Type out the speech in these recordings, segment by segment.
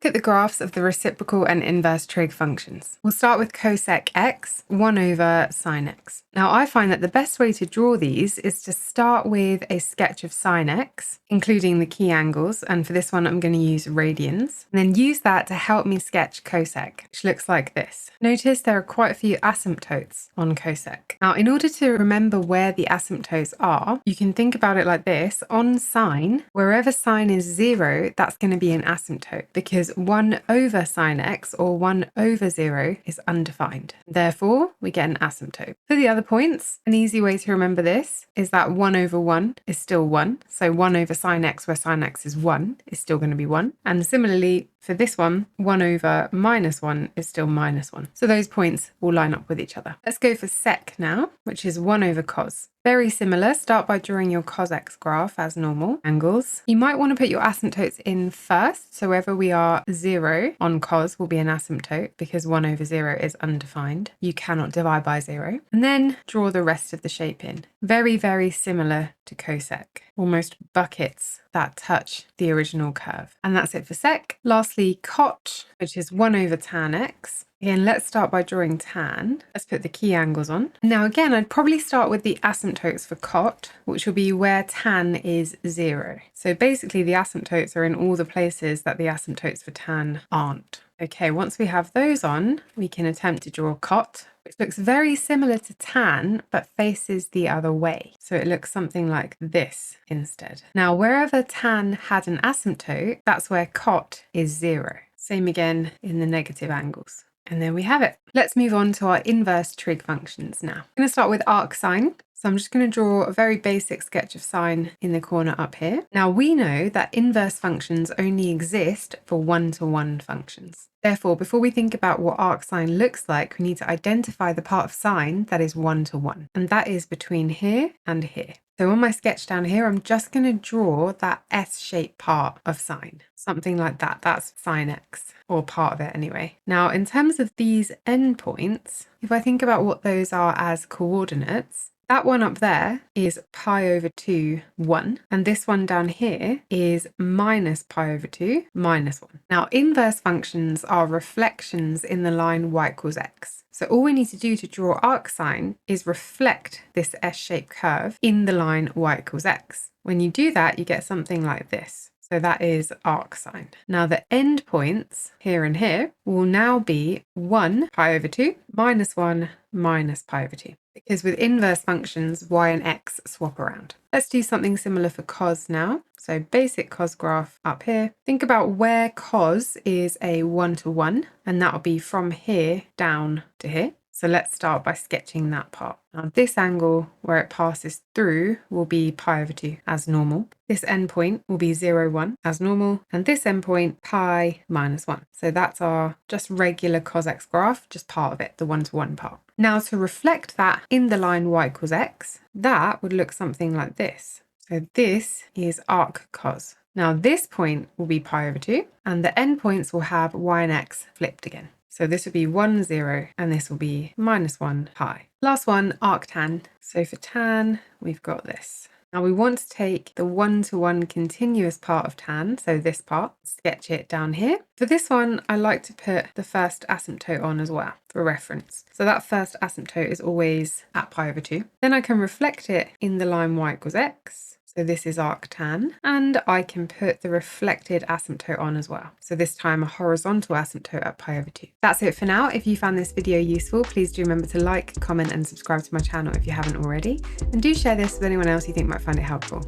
Look at the graphs of the reciprocal and inverse trig functions. We'll start with cosec x, 1 over sine x. Now I find that the best way to draw these is to start with a sketch of sine x, including the key angles, and for this one I'm going to use radians, and then use that to help me sketch cosec, which looks like this. Notice there are quite a few asymptotes on cosec. Now in order to remember where the asymptotes are, you can think about it like this. On sine, wherever sine is 0, that's going to be an asymptote, because 1 over sine x or 1 over 0 is undefined. Therefore, we get an asymptote. For the other points, an easy way to remember this is that 1 over 1 is still 1. So 1 over sine x, where sine x is 1, is still going to be 1. And similarly, for this one, 1 over minus 1 is still minus 1. So those points will line up with each other. Let's go for sec now, which is 1 over cos. Very similar. Start by drawing your cos x graph as normal. Angles. You might want to put your asymptotes in first. So wherever we are 0 on cos will be an asymptote because 1 over 0 is undefined. You cannot divide by 0. And then draw the rest of the shape in. Very, very similar to cosec. Almost buckets that touch the original curve. And that's it for sec. Lastly, cot, which is 1 over tan x. Again, let's start by drawing tan. Let's put the key angles on. Now again, I'd probably start with the asymptotes for cot, which will be where tan is 0. So basically the asymptotes are in all the places that the asymptotes for tan aren't. Okay, once we have those on, we can attempt to draw cot, which looks very similar to tan, but faces the other way. So it looks something like this instead. Now, wherever tan had an asymptote, that's where cot is 0. Same again in the negative angles. And there we have it. Let's move on to our inverse trig functions now. I'm going to start with arcsin. So I'm just going to draw a very basic sketch of sine in the corner up here. Now we know that inverse functions only exist for one-to-one functions. Therefore, before we think about what arcsine looks like, we need to identify the part of sine that is one-to-one. And that is between here and here. So on my sketch down here, I'm just going to draw that S-shaped part of sine. Something like that. That's sine x, or part of it anyway. Now, in terms of these endpoints, if I think about what those are as coordinates, that one up there is pi over 2, 1. And this one down here is minus pi over 2, minus 1. Now, inverse functions are reflections in the line y equals x. So all we need to do to draw arcsine is reflect this S-shaped curve in the line y equals x. When you do that, you get something like this. So that is arcsine. Now the endpoints here and here will now be 1 pi over 2 minus 1 minus pi over 2. Because with inverse functions, y and x swap around. Let's do something similar for cos now. So basic cos graph up here. Think about where cos is a one-to-one, and that will be from here down to here. So let's start by sketching that part. Now this angle where it passes through will be pi over 2 as normal. This endpoint will be 0, 1 as normal. And this endpoint pi minus 1. So that's our just regular cos x graph, just part of it, the one-to-one part. Now to reflect that in the line y equals x, that would look something like this. So this is arccos. Now this point will be pi over 2 and the endpoints will have y and x flipped again. So this will be 1, 0, and this will be minus 1 pi. Last one, arctan. So for tan, we've got this. Now we want to take the one-to-one continuous part of tan, so this part, sketch it down here. For this one, I like to put the first asymptote on as well for reference. So that first asymptote is always at pi over 2. Then I can reflect it in the line y equals x. So this is arctan, and I can put the reflected asymptote on as well. So this time a horizontal asymptote at pi over 2. That's it for now. If you found this video useful, please do remember to like, comment and subscribe to my channel if you haven't already. And do share this with anyone else you think might find it helpful.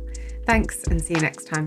Thanks and see you next time.